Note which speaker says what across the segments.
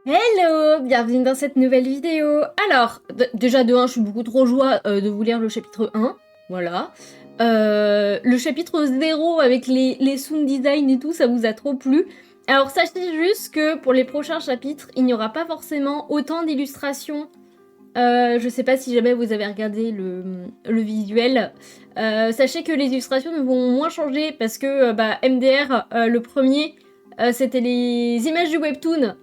Speaker 1: Hello, bienvenue dans cette nouvelle vidéo. Alors, déjà de 1, je suis beaucoup trop joie de vous lire le chapitre 1, voilà. Le chapitre 0 avec les sound design et tout, ça vous a trop plu. Alors sachez juste que pour les prochains chapitres, il n'y aura pas forcément autant d'illustrations. Je sais pas si jamais vous avez regardé le visuel. Sachez que les illustrations vont moins changer parce que MDR, le premier, c'était les images du webtoon.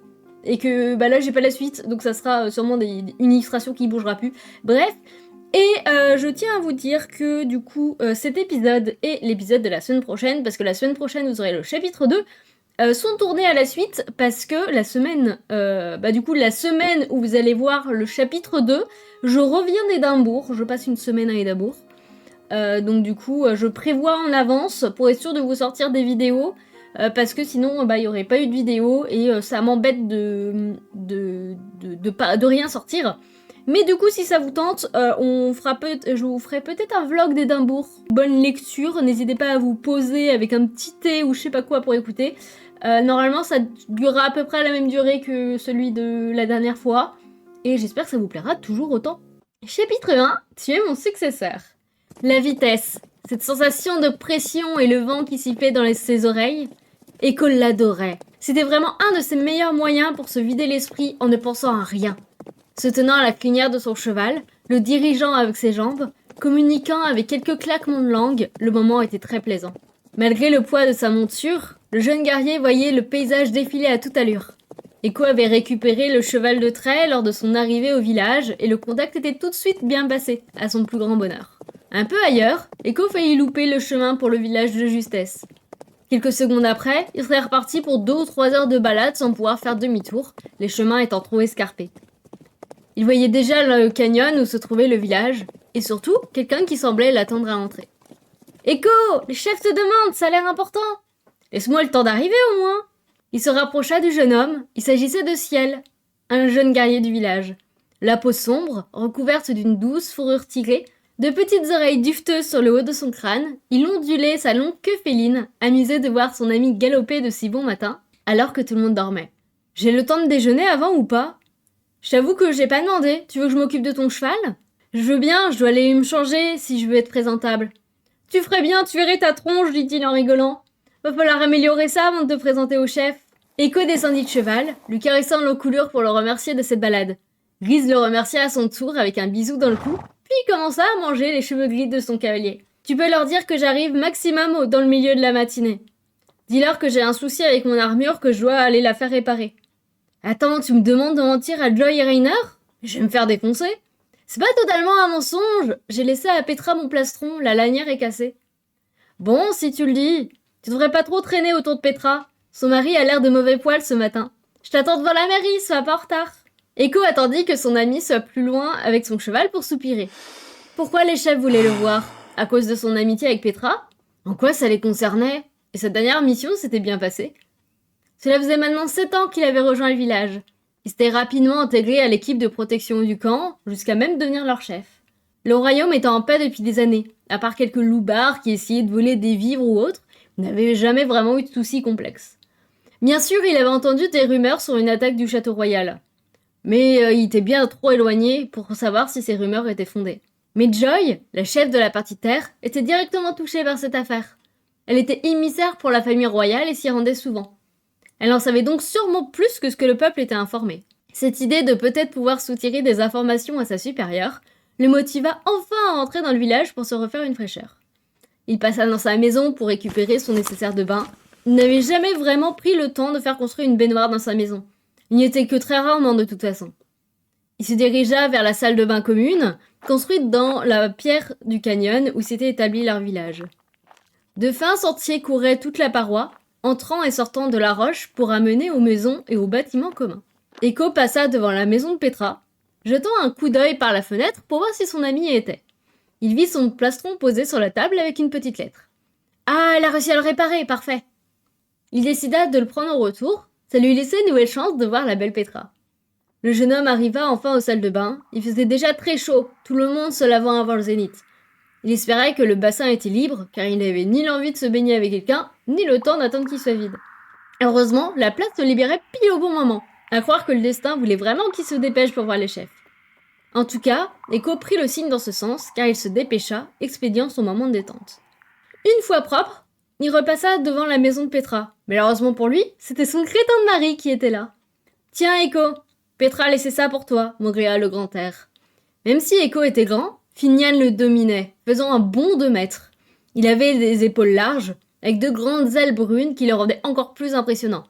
Speaker 1: Et que là j'ai pas la suite, donc ça sera sûrement une illustration qui bougera plus. Bref, et je tiens à vous dire que du coup cet épisode et l'épisode de la semaine prochaine, parce que la semaine prochaine vous aurez le chapitre 2, sont tournés à la suite parce que la semaine, la semaine où vous allez voir le chapitre 2, je reviens d'Édimbourg, je passe une semaine à Édimbourg. Donc du coup, je prévois en avance pour être sûr de vous sortir des vidéos. Parce que sinon, il n'y aurait pas eu de vidéo et ça m'embête de rien sortir. Mais du coup, si ça vous tente, je vous ferai peut-être un vlog d'Édimbourg. Bonne lecture, n'hésitez pas à vous poser avec un petit thé ou je sais pas quoi pour écouter. Normalement, ça durera à peu près la même durée que celui de la dernière fois. Et j'espère que ça vous plaira toujours autant. Chapitre 1, tu es mon successeur. La vitesse, cette sensation de pression et le vent qui sifflait dans ses oreilles. Echo l'adorait. C'était vraiment un de ses meilleurs moyens pour se vider l'esprit en ne pensant à rien. Se tenant à la crinière de son cheval, le dirigeant avec ses jambes, communiquant avec quelques claquements de langue, le moment était très plaisant. Malgré le poids de sa monture, le jeune guerrier voyait le paysage défiler à toute allure. Echo avait récupéré le cheval de trait lors de son arrivée au village et le contact était tout de suite bien passé, à son plus grand bonheur. Un peu ailleurs, Echo faillit louper le chemin pour le village de Justesse. Quelques secondes après, il serait reparti pour 2 ou 3 heures de balade sans pouvoir faire demi-tour, les chemins étant trop escarpés. Il voyait déjà le canyon où se trouvait le village, et surtout, quelqu'un qui semblait l'attendre à l'entrée. « Echo, les chefs te demandent, ça a l'air important !»« Laisse-moi le temps d'arriver au moins !» Il se rapprocha du jeune homme, il s'agissait de Ciel, un jeune guerrier du village. La peau sombre, recouverte d'une douce fourrure tirée, de petites oreilles duveteuses sur le haut de son crâne, il ondulait sa longue queue féline, amusé de voir son ami galoper de si bon matin, alors que tout le monde dormait. « J'ai le temps de déjeuner avant ou pas ? Je t'avoue que j'ai pas demandé, tu veux que je m'occupe de ton cheval ? Je veux bien, je dois aller me changer si je veux être présentable. Tu ferais bien, tu verrais ta tronche, dit-il en rigolant. Va falloir améliorer ça avant de te présenter au chef. Echo descendit de cheval, lui caressant l'encoulure pour le remercier de cette balade. Grise le remercia à son tour avec un bisou dans le cou, puis il commença à manger les cheveux gris de son cavalier. Tu peux leur dire que j'arrive maximum dans le milieu de la matinée. Dis-leur que j'ai un souci avec mon armure, que je dois aller la faire réparer. Attends, tu me demandes de mentir à Joy et Rainer ? Je vais me faire défoncer. C'est pas totalement un mensonge. J'ai laissé à Petra mon plastron, la lanière est cassée. Bon, si tu le dis. Tu devrais pas trop traîner autour de Petra. Son mari a l'air de mauvais poil ce matin. Je t'attends devant la mairie, sois pas en retard. Echo attendit que son ami soit plus loin avec son cheval pour soupirer. Pourquoi les chefs voulaient le voir ? À cause de son amitié avec Petra ? En quoi ça les concernait ? Et sa dernière mission s'était bien passée. Cela faisait maintenant 7 ans qu'il avait rejoint le village. Il s'était rapidement intégré à l'équipe de protection du camp, jusqu'à même devenir leur chef. Le royaume était en paix depuis des années, à part quelques loupards qui essayaient de voler des vivres ou autres, il n'avait jamais vraiment eu de soucis complexes. Bien sûr, il avait entendu des rumeurs sur une attaque du château royal. Mais il était bien trop éloigné pour savoir si ces rumeurs étaient fondées. Mais Joy, la chef de la partie terre, était directement touchée par cette affaire. Elle était émissaire pour la famille royale et s'y rendait souvent. Elle en savait donc sûrement plus que ce que le peuple était informé. Cette idée de peut-être pouvoir soutirer des informations à sa supérieure le motiva enfin à entrer dans le village pour se refaire une fraîcheur. Il passa dans sa maison pour récupérer son nécessaire de bain. Il n'avait jamais vraiment pris le temps de faire construire une baignoire dans sa maison. Il n'y était que très rarement de toute façon. Il se dirigea vers la salle de bain commune, construite dans la pierre du canyon où s'était établi leur village. De fins sentiers couraient toute la paroi, entrant et sortant de la roche pour amener aux maisons et aux bâtiments communs. Echo passa devant la maison de Petra, jetant un coup d'œil par la fenêtre pour voir si son ami y était. Il vit son plastron posé sur la table avec une petite lettre. « Ah, elle a réussi à le réparer, parfait !» Il décida de le prendre au retour, ça lui laissait une nouvelle chance de voir la belle Petra. Le jeune homme arriva enfin aux salles de bain, il faisait déjà très chaud, tout le monde se lavant avant le zénith. Il espérait que le bassin était libre, car il n'avait ni l'envie de se baigner avec quelqu'un, ni le temps d'attendre qu'il soit vide. Heureusement, la place se libérait pile au bon moment. À croire que le destin voulait vraiment qu'il se dépêche pour voir les chefs. En tout cas, Echo prit le signe dans ce sens, car il se dépêcha, expédiant son moment de détente. Une fois propre, il repassa devant la maison de Petra. Malheureusement pour lui, c'était son crétin de mari qui était là. « Tiens, Echo, Petra a laissé ça pour toi, maugréa le grand air. » Même si Echo était grand, Finian le dominait, faisant un bond de mètre. Il avait des épaules larges, avec de grandes ailes brunes qui le rendaient encore plus impressionnant.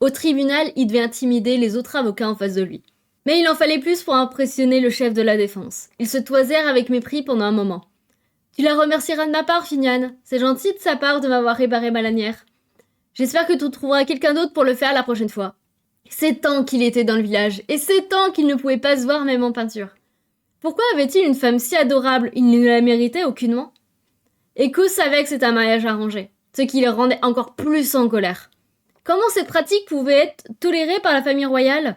Speaker 1: Au tribunal, il devait intimider les autres avocats en face de lui. Mais il en fallait plus pour impressionner le chef de la défense. Ils se toisèrent avec mépris pendant un moment. « Tu la remercieras de ma part, Finian. C'est gentil de sa part de m'avoir réparé ma lanière. J'espère que tu trouveras quelqu'un d'autre pour le faire la prochaine fois. » C'est tant qu'il était dans le village, et c'est tant qu'il ne pouvait pas se voir même en peinture. Pourquoi avait-il une femme si adorable? Il ne la méritait aucunement. Echo savait que c'était un mariage arrangé, ce qui le rendait encore plus en colère. Comment cette pratique pouvait être tolérée par la famille royale?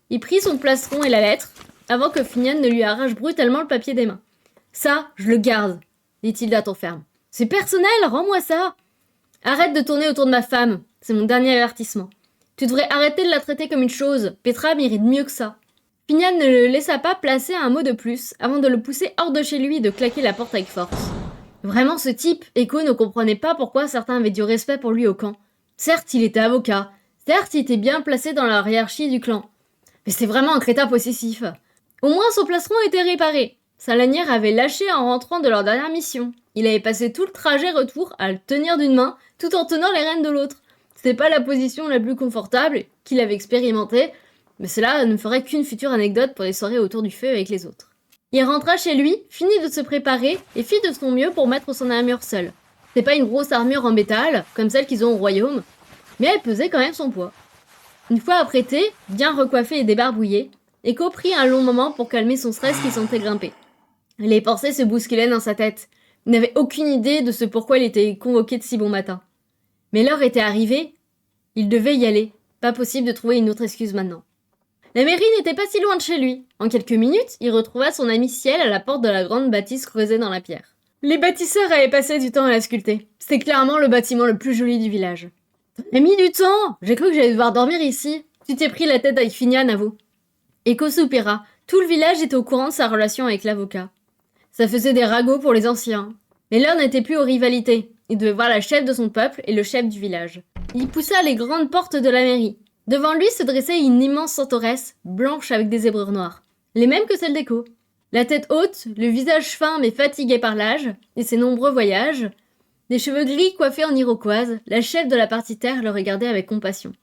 Speaker 1: Il prit son plastron et la lettre, avant que Finian ne lui arrache brutalement le papier des mains. « Ça, je le garde, » dit-il d'un ton ferme. « C'est personnel, rends-moi ça. Arrête de tourner autour de ma femme, c'est mon dernier avertissement. Tu devrais arrêter de la traiter comme une chose, Petra mérite mieux que ça. » Finian ne le laissa pas placer un mot de plus, avant de le pousser hors de chez lui et de claquer la porte avec force. Vraiment, ce type, Echo ne comprenait pas pourquoi certains avaient du respect pour lui au camp. Certes, il était avocat. Certes, il était bien placé dans la hiérarchie du clan. Mais c'est vraiment un crétin possessif. Au moins, son plastron était réparé. Sa lanière avait lâché en rentrant de leur dernière mission. Il avait passé tout le trajet retour à le tenir d'une main, tout en tenant les rênes de l'autre. C'était pas la position la plus confortable qu'il avait expérimentée, mais cela ne ferait qu'une future anecdote pour les soirées autour du feu avec les autres. Il rentra chez lui, finit de se préparer et fit de son mieux pour mettre son armure seul. C'est pas une grosse armure en métal, comme celle qu'ils ont au royaume, mais elle pesait quand même son poids. Une fois apprêté, bien recoiffé et débarbouillé, Echo prit un long moment pour calmer son stress qui sentait grimper. Les pensées se bousculaient dans sa tête. Il n'avait aucune idée de ce pourquoi il était convoqué de si bon matin. Mais l'heure était arrivée, il devait y aller. Pas possible de trouver une autre excuse maintenant. La mairie n'était pas si loin de chez lui. En quelques minutes, il retrouva son ami Ciel à la porte de la grande bâtisse creusée dans la pierre. Les bâtisseurs avaient passé du temps à la sculpter. C'était clairement le bâtiment le plus joli du village. « T'as mis du temps! J'ai cru que j'allais devoir dormir ici. Tu t'es pris la tête avec Finian, avoue. » Echo soupira. Tout le village était au courant de sa relation avec l'avocat. Ça faisait des ragots pour les anciens. Mais l'heure n'était plus aux rivalités. Il devait voir la chef de son peuple et le chef du village. Il poussa les grandes portes de la mairie. Devant lui se dressait une immense centauresse, blanche avec des zébrures noires. Les mêmes que celles d'Echo. La tête haute, le visage fin mais fatigué par l'âge et ses nombreux voyages. Des cheveux gris coiffés en iroquoise, la chef de la partie terre le regardait avec compassion.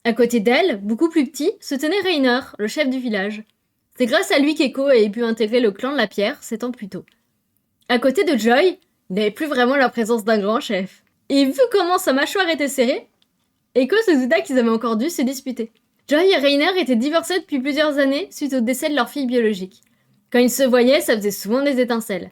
Speaker 1: À côté d'elle, beaucoup plus petit, se tenait Rainer, le chef du village. C'est grâce à lui qu'Echo avait pu intégrer le clan de la pierre 7 ans plus tôt. À côté de Joy, il n'avait plus vraiment la présence d'un grand chef. Et vu comment sa mâchoire était serrée, Echo se douta qu'ils avaient encore dû se disputer. Joy et Rainer étaient divorcés depuis plusieurs années suite au décès de leur fille biologique. Quand ils se voyaient, ça faisait souvent des étincelles.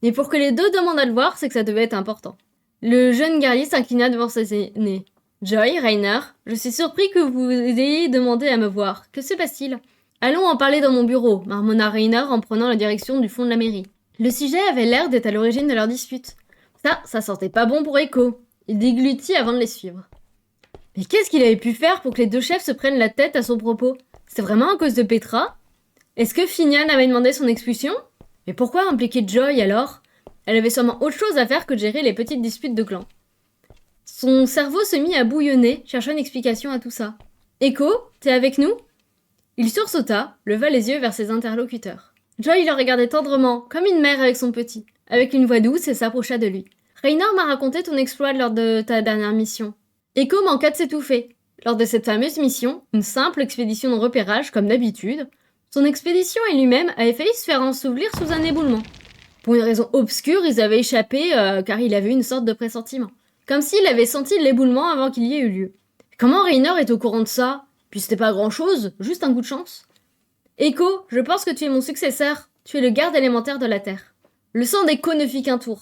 Speaker 1: Et pour que les deux demandent à le voir, c'est que ça devait être important. Le jeune guerrier s'inclina devant ses aînés. « Joy, Rainer, je suis surpris que vous ayez demandé à me voir. Que se passe-t-il ?»« Allons en parler dans mon bureau, » marmonna Rainer en prenant la direction du fond de la mairie. Le sujet avait l'air d'être à l'origine de leur dispute. Ça sentait pas bon pour Echo. Il déglutit avant de les suivre. Mais qu'est-ce qu'il avait pu faire pour que les deux chefs se prennent la tête à son propos? C'est vraiment à cause de Petra? Est-ce que Finian avait demandé son expulsion? Mais pourquoi impliquer Joy alors? Elle avait sûrement autre chose à faire que de gérer les petites disputes de clan. Son cerveau se mit à bouillonner, cherchant une explication à tout ça. « Echo, t'es avec nous ?» Il sursauta, leva les yeux vers ses interlocuteurs. Joy le regardait tendrement, comme une mère avec son petit, avec une voix douce et s'approcha de lui. « Rainer m'a raconté ton exploit lors de ta dernière mission. Echo manqua de s'étouffer. Lors de cette fameuse mission, une simple expédition de repérage comme d'habitude, son expédition et lui-même avaient failli se faire ensevelir sous un éboulement. Pour une raison obscure, ils avaient échappé car il avait une sorte de pressentiment. Comme s'il avait senti l'éboulement avant qu'il y ait eu lieu. Comment Rainer est au courant de ça? Puis c'était pas grand-chose, juste un coup de chance. Echo, je pense que tu es mon successeur. Tu es le garde élémentaire de la Terre. Le sang d'Echo ne fit qu'un tour.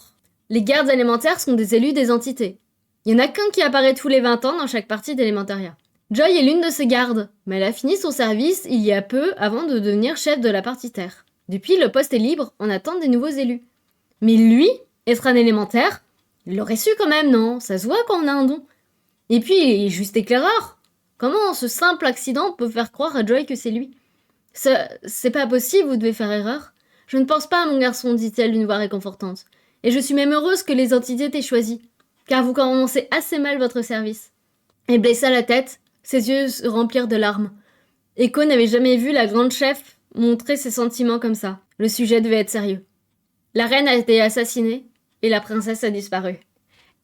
Speaker 1: Les gardes élémentaires sont des élus des entités. Il y en a qu'un qui apparaît tous les 20 ans dans chaque partie d'Élémentaria. Joy est l'une de ces gardes, mais elle a fini son service il y a peu avant de devenir chef de la partie Terre. Depuis, le poste est libre en attente des nouveaux élus. Mais lui, être un élémentaire, il l'aurait su quand même, non? Ça se voit quand on a un don. Et puis, il est juste éclaireur. Comment ce simple accident peut faire croire à Joy que c'est lui? C'est pas possible, vous devez faire erreur. Je ne pense pas, mon garçon, dit-elle d'une voix réconfortante. Et je suis même heureuse que les entités t'aient choisi, car vous commencez assez mal votre service. Elle baissa la tête, ses yeux se remplirent de larmes. Echo n'avait jamais vu la grande chef montrer ses sentiments comme ça. Le sujet devait être sérieux. La reine a été assassinée, et la princesse a disparu.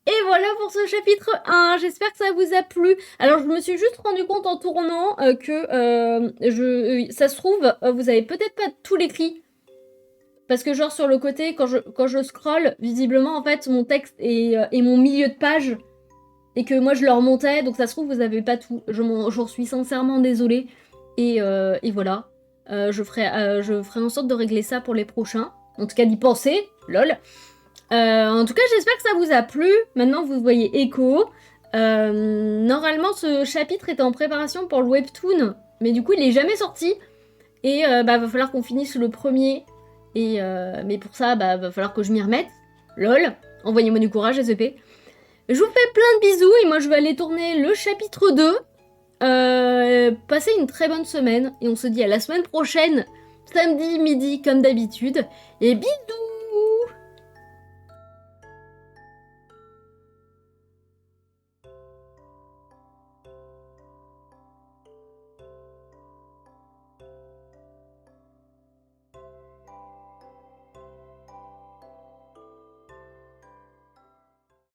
Speaker 1: Et voilà pour ce chapitre 1, j'espère que ça vous a plu. Alors je me suis juste rendu compte en tournant que ça se trouve, vous avez peut-être pas tout l'écrit. Parce que genre sur le côté, quand je scrolle, visiblement en fait mon texte est mon milieu de page. Et que moi je le remontais, donc ça se trouve vous avez pas tout. J'en suis sincèrement désolée. Et voilà. Je ferai en sorte de régler ça pour les prochains. En tout cas d'y penser, lol. En tout cas, j'espère que ça vous a plu. Maintenant, vous voyez Echo. Normalement, ce chapitre était en préparation pour le webtoon, mais du coup, il est jamais sorti. Et va falloir qu'on finisse le premier. Et mais pour ça, va falloir que je m'y remette. Lol. Envoyez-moi du courage, SEP. Je vous fais plein de bisous et moi, je vais aller tourner le chapitre 2. Passez une très bonne semaine et on se dit à la semaine prochaine, samedi midi comme d'habitude. Et bisous!